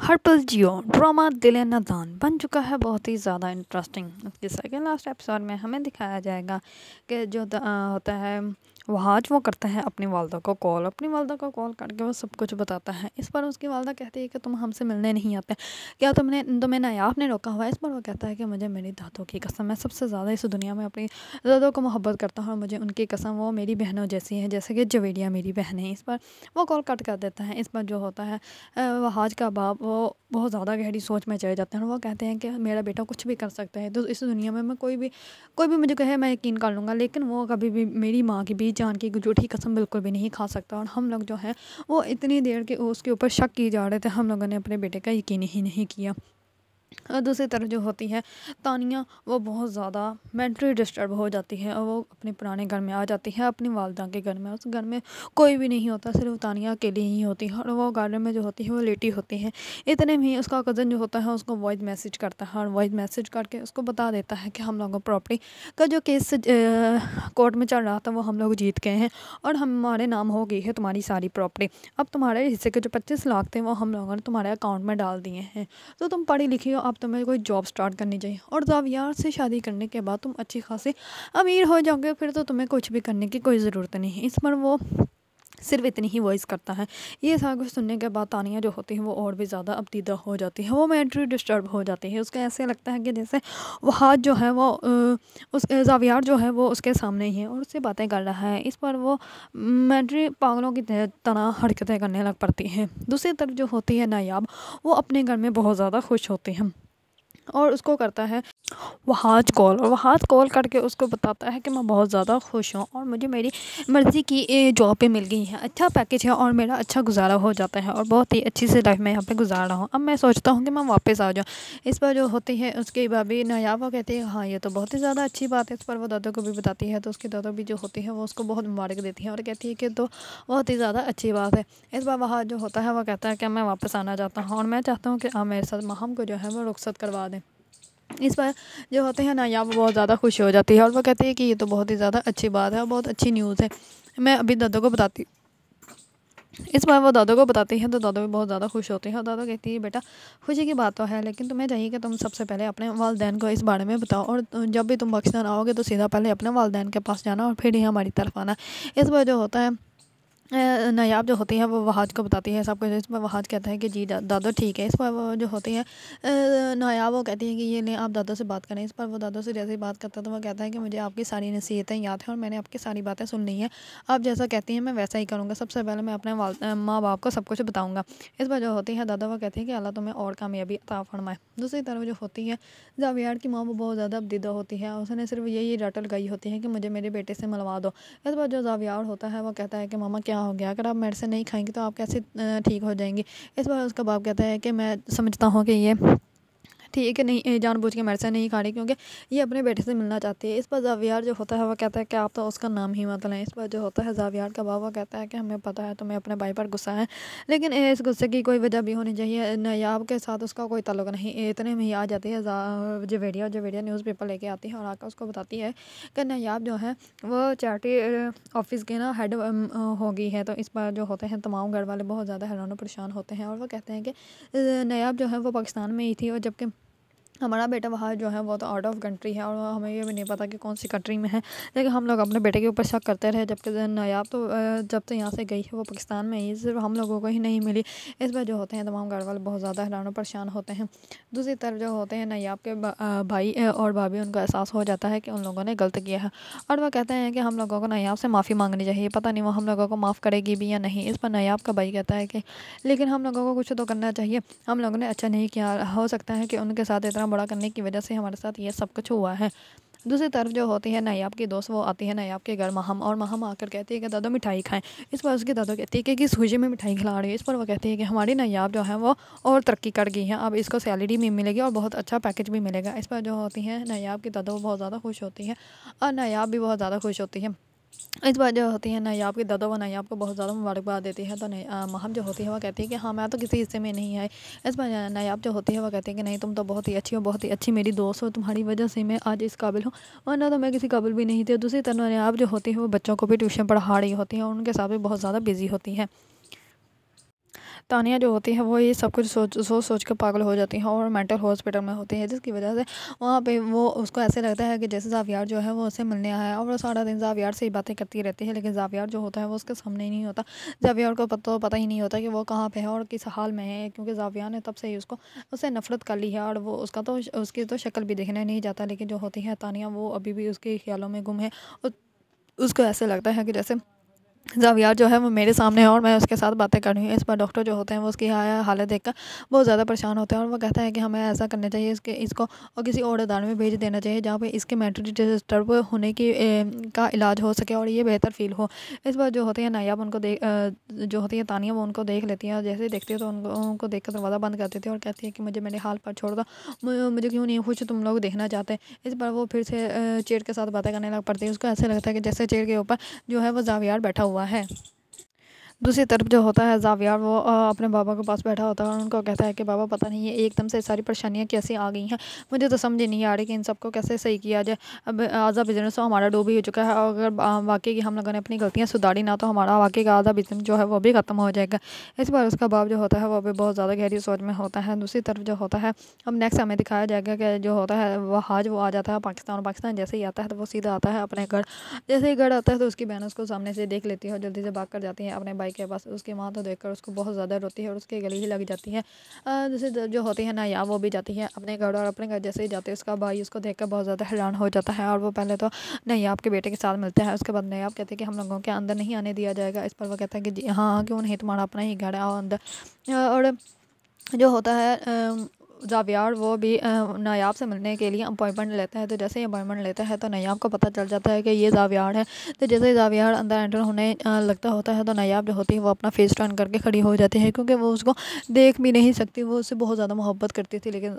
हर्पल जियो drama दिल नादान बन चुका है बहुत ही ज़्यादा इंटरेस्टिंग। जैसा कि लास्ट एपिसोड में हमें दिखाया जाएगा कि जो होता है वहाज वो करता है अपनी वालदा को कॉल करके वो सब कुछ बताता है। इस पर उसकी वालदा कहती है कि तुम हमसे मिलने नहीं आते, क्या तुम्हें नायाब ने रोका हुआ है। इस पर वो कहता है कि मुझे मेरी दादों की कसम, मैं सबसे ज़्यादा इस दुनिया में अपनी दादों को मोहब्बत करता हूँ और मुझे उनकी कसम, वो मेरी बहनों जैसी है जैसे कि जवेरिया मेरी बहन है। इस पर वो कॉल कट कर देता है। इस पर जो होता है वहाज का बाप वो बहुत ज़्यादा गहरी सोच में चले जाते हैं और वो कहते हैं कि मेरा बेटा कुछ भी कर सकता है, तो इस दुनिया में मैं कोई भी मुझे कहे मैं यकीन कर लूँगा, लेकिन वो कभी भी मेरी माँ की भी जान की झूठी कसम बिल्कुल भी नहीं खा सकता। और हम लोग जो है वो इतनी देर के उसके ऊपर शक किए जा रहे थे, हम लोगों ने अपने बेटे का यकीन ही नहीं किया। और दूसरी तरफ जो होती है तानिया, वो बहुत ज़्यादा मेंटली डिस्टर्ब हो जाती है और वो अपने पुराने घर में आ जाती है, अपनी वालदा के घर में। उस घर में कोई भी नहीं होता, सिर्फ तानिया अकेली ही होती है और वो गार्डन में जो होती है वो लेटी होती है। इतने में ही उसका कज़न जो होता है उसको वॉइस मैसेज करता है और वॉइस मैसेज करके उसको बता देता है कि हम लोगों प्रॉपर्टी का जो केस कोर्ट में चल रहा था वो हम लोग जीत गए हैं और हमारे नाम हो गई है तुम्हारी सारी प्रॉपर्टी। अब तुम्हारे हिस्से के जो 25 लाख थे वो हम लोगों ने तुम्हारे अकाउंट में डाल दिए हैं, तो तुम पढ़ी लिखी हो, अब तुम्हें कोई जॉब स्टार्ट करनी चाहिए और जावियार से शादी करने के बाद तुम अच्छी खासी अमीर हो जाओगे, फिर तो तुम्हें कुछ भी करने की कोई ज़रूरत नहीं है। इस पर वो सिर्फ इतनी ही वॉइस करता है। ये सारा कुछ सुनने के बाद तानिया जो होती है वो और भी ज़्यादा अबदीदा हो जाती है, वो मेंटली डिस्टर्ब हो जाती है। उसको ऐसे लगता है कि जैसे वो हाथ जो है वो उस जावियार जो है वो उसके सामने ही है और उससे बातें कर रहा है। इस पर वो मेंटली पागलों की तरह हरकतें करने लग पड़ती हैं। दूसरी तरफ जो होती है नायाब, वो अपने घर में बहुत ज़्यादा खुश होती है और उसको करता है वहाज कॉल करके उसको बताता है कि मैं बहुत ज़्यादा खुश हूँ और मुझे मेरी मर्ज़ी की जॉब पे मिल गई है, अच्छा पैकेज है और मेरा अच्छा गुजारा हो जाता है और बहुत ही अच्छी सी लाइफ में यहाँ पे गुजार रहा हूँ। अब मैं सोचता हूँ कि मैं वापस आ जाऊँ। इस पर जो होती है उसकी भाभी नायाब वो कहती है हाँ ये तो बहुत ही ज़्यादा अच्छी बात है। इस पर वो दादों को भी बताती है, तो उसकी दादों भी जो होती है वो उसको बहुत मुबारक देती है और कहती है कि तो बहुत ही ज़्यादा अच्छी बात है। इस बार वहाँ जो होता है वो कहता है कि मैं वापस आना चाहता हूँ और मैं चाहता हूँ कि आप मेरे साथ माहम को जो है वो रुखसत करवा दें। इस पर जो होते हैं नायाब वो बहुत ज़्यादा खुश हो जाती है और वो कहती है कि ये तो बहुत ही ज़्यादा अच्छी बात है और बहुत अच्छी न्यूज़ है, मैं अभी दादों को बताती। इस बार वो दादों को बताती है तो दादो भी बहुत ज़्यादा खुश होते हैं और दादो कहती है बेटा खुशी की बात तो है, लेकिन तुम्हें चाहिए कि तुम सबसे पहले अपने वालदैन को इस बारे में बताओ और जब भी तुम पाकिस्तान आओगे तो सीधा पहले अपने वालदैन के पास जाना और फिर ही हमारी तरफ आना। इस बार जो होता है नायाब जो होती है वो वहाज को बताती है सब कुछ। इस पर वहाज कहता है कि जी दादो ठीक है। इस पर वो जो होती है नायाब वो कहती है कि ये नहीं आप दादो से बात करें। इस पर वो दादो से जैसे ही बात करता है तो वो कहता है कि मुझे आपकी सारी नसीहतें याद हैं और मैंने आपकी सारी बातें सुन ली हैं, आप जैसा कहती हैं मैं वैसा ही करूँगा, सबसे पहले मैं अपने माँ बाप को सब कुछ बताऊँगा। इस पर जो होती है दादा वो कहती है कि अल्लाह तुम्हें और कामयाबी अता फरमाए। दूसरी तरफ जो होती है जावियार की माँ वो बहुत ज़्यादा अबदीदा होती है, उसने सिर्फ यही रटल गई होती है कि मुझे मेरे बेटे से मिलवा दो। इस बार जो जावियार होता है वो कहता है कि मामा क्या हो गया, अगर आप मेरे से नहीं खाएंगी तो आप कैसे ठीक हो जाएंगी। इस बार उसका बाप कहता है कि मैं समझता हूँ कि ये ठीक है नहीं जानबूझ के मेरे से नहीं खा रही, क्योंकि ये अपने बेटे से मिलना चाहती है। इस पर जावियार जो होता है वो कहता है कि आप तो उसका नाम ही मत लें। इस पर जो होता है जावियार का बाबा कहता है कि हमें पता है तुम्हें अपने भाई पर गुस्सा है, लेकिन इस गुस्से की कोई वजह भी होनी चाहिए, नायाब के साथ उसका कोई ताल्लुक नहीं। इतने में ही आ जाती है जवेरिया जवेरिया न्यूज़पेपर लेके आती है और आकर उसको बताती है कि नायाब जो है वो चैरिटी ऑफिस के ना हेड हो गई है। तो इस पर जो होते हैं तमाम घर वाले बहुत ज़्यादा हैरान और परेशान होते हैं और वो कहते हैं कि नायाब जो है वो पाकिस्तान में ही थी और जबकि हमारा बेटा वहाँ जो है वो तो आउट ऑफ कंट्री है और हमें ये भी नहीं पता कि कौन सी कंट्री में है, लेकिन हम लोग अपने बेटे के ऊपर शक करते रहे, जबकि नायाब तो जब से यहाँ से गई है वो पाकिस्तान में ही, सिर्फ हम लोगों को ही नहीं मिली। इस बार जो होते हैं तमाम घर वाले बहुत ज़्यादा हैरान और परेशान होते हैं। दूसरी तरफ जो होते हैं नायाब के भाई और भाभी, उनको एहसास हो जाता है कि उन लोगों ने गलत किया है और वह कहते हैं कि हम लोगों को नायाब से माफ़ी मांगनी चाहिए, पता नहीं वो हम लोगों को माफ़ करेगी भी या नहीं। इस पर नायाब का भाई कहता है कि लेकिन हम लोगों को कुछ तो करना चाहिए, हम लोगों ने अच्छा नहीं किया, हो सकता है कि उनके साथ इतना बड़ा करने की वजह से हमारे साथ ये सब कुछ हुआ है। दूसरी तरफ जो होती है नायाब की दोस्त, वो आती है नायाब के घर महम, और महम आकर कहती है कि दादा मिठाई खाएं। इस पर उसकी दादा कहती है कि किस खुशी में मिठाई खिला रही है। इस पर वो कहती है कि हमारी नायाब जो है वो और तरक्की कर गई है, अब इसको सैलरी भी मिलेगी और बहुत अच्छा पैकेज भी मिलेगा। इस पर जो होती है नायाब की दादा वो बहुत ज़्यादा खुश होती है और नायाब भी बहुत ज़्यादा खुश होती है। इस बार जो होती है नायाब की दादा व नायाब को बहुत ज़्यादा मुबारकबाद देती है, तो महम जो होती है वो कहती है कि हाँ मैं तो किसी हिस्से में नहीं आई। इस बार नायाब जो होती है वो कहती है कि नहीं तुम तो बहुत ही अच्छी हो, बहुत ही अच्छी मेरी दोस्त हो, तुम्हारी वजह से मैं आज इस काबिल हूँ, वरना तो मैं किसी काबिल भी नहीं थी। दूसरी तरफ नायाब जो होती है वो बच्चों को भी ट्यूशन पढ़ा रही होती है और उनके साथ भी बहुत ज़्यादा बिजी होती है। तानिया जो होती है वो ये सब कुछ सोच के पागल हो जाती है और मेंटल हॉस्पिटल में होती है, जिसकी वजह से वहाँ पे वो उसको ऐसे लगता है कि जैसे ज़ावियार जो है वो उससे मिलने आया है और वो सारा दिन ज़ावियार से ही बातें करती रहती है, लेकिन ज़ावियार जो होता है वो उसके सामने ही नहीं होता। ज़ावियार को पता ही नहीं होता कि वो कहाँ पे है और किस हाल में है, क्योंकि ज़ावियार ने तब से ही उसको उससे नफरत कर ली है और वो उसकी तो शक्ल भी देखने नहीं जाता। लेकिन जो होती है तानिया वो अभी भी उसके ख्यालों में गुम है और उसको ऐसे लगता है कि जैसे ज़ावियार जो है वो मेरे सामने है और मैं उसके साथ बातें कर रही हूँ। इस पर डॉक्टर जो होते हैं वो उसकी हालत देखकर बहुत ज़्यादा परेशान होते हैं और वो कहता है कि हमें ऐसा करना चाहिए, इसको और किसी और अदालत में भेज देना चाहिए जहाँ पे इसके मेंटली डिस्टर्ब होने की का इलाज हो सके और ये बेहतर फील हो। इस बार जो होती है नायाब उनको जो होती है तानिया वो उनको देख लेती है और जैसे ही देखती है तो उनको देख कर दरवाज़ा बंद कर देती है और कहती है कि मुझे मेरे हाल पर छोड़ दो, मुझे क्यों नहीं कुछ तुम लोग देखना चाहते। इस बार वो फिर से चेड़ के साथ बातें करने लग पड़ती है। उसको ऐसे लगता है कि जैसे चेड़ के ऊपर जो है वो ज़ावियार बैठा हुआ है। दूसरी तरफ जो होता है ज़ावियार वो अपने बाबा के पास बैठा होता है और उनको कहता है कि बाबा पता नहीं ये एकदम से सारी परेशानियाँ कैसे आ गई हैं, मुझे तो समझ ही नहीं आ रही कि इन सबको कैसे सही किया जाए। अब आधा बिजनेस तो हमारा डूब ही हो चुका है और अगर वाकई की हम लोगों ने अपनी गलतियाँ सुधारी ना तो हमारा वाकई का आधा बिजनेस जो है वो भी ख़त्म हो जाएगा। इस बार उसका बाप जो होता है वो भी बहुत ज़्यादा गहरी सोच में होता है। दूसरी तरफ जो होता है अब नेक्स्ट हमें दिखाया जाएगा कि जो होता है वो आ जाता है पाकिस्तान, और पाकिस्तान जैसे ही आता है तो वो सीधा आता है अपने घर। जैसे ही घर आता है तो उसकी बहन उसको सामने से देख लेती है और जल्दी से भाग कर जाती है अपने भाई के पास। उसकी माँ तो देखकर उसको बहुत ज़्यादा रोती है और उसके गले ही लग जाती है। जैसे जो होती है नायाब वो भी जाती है अपने घर और अपने घर जैसे ही जाते हैं उसका भाई उसको देखकर बहुत ज़्यादा हैरान हो जाता है और वो पहले तो नायाब के बेटे के साथ मिलते हैं। उसके बाद नायाब कहते हैं कि हम लोगों के अंदर नहीं आने दिया जाएगा। इस पर वो कहता है कि जी हाँ क्यों नहीं, तुम्हारा अपना ही घर है आओ अंदर। और जो होता है ज़ावियार वो भी नायाब से मिलने के लिए अपॉइंटमेंट लेता है। तो जैसे ही अपॉइंटमेंट लेता है तो नायाब को पता चल जाता है कि ये ज़ावियार है। तो जैसे ही ज़ावियार अंदर एंटर होने लगता होता है तो नायाब जो होती है वो अपना फेस टर्न करके खड़ी हो जाती है, क्योंकि वो उसको देख भी नहीं सकती। वो उससे बहुत ज़्यादा मोहब्बत करती थी लेकिन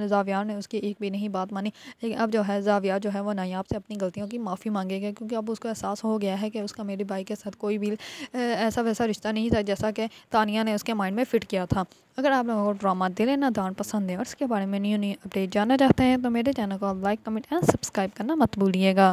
ज़ावियार ने उसकी एक भी नहीं बात मानी। लेकिन अब जो है ज़ावियार जो है वो नायाब से अपनी गलतियों की माफ़ी मांगेगा, क्योंकि अब उसको एहसास हो गया है कि उसका मेरे भाई के साथ कोई भी ऐसा वैसा रिश्ता नहीं था जैसा कि तानिया ने उसके माइंड में फ़िट किया था। अगर आप लोगों को ड्रामा दिल है ना दान पसंद है और इसके बारे में न्यू अपडेट जानना चाहते हैं तो मेरे चैनल को लाइक कमेंट एंड सब्सक्राइब करना मत भूलिएगा।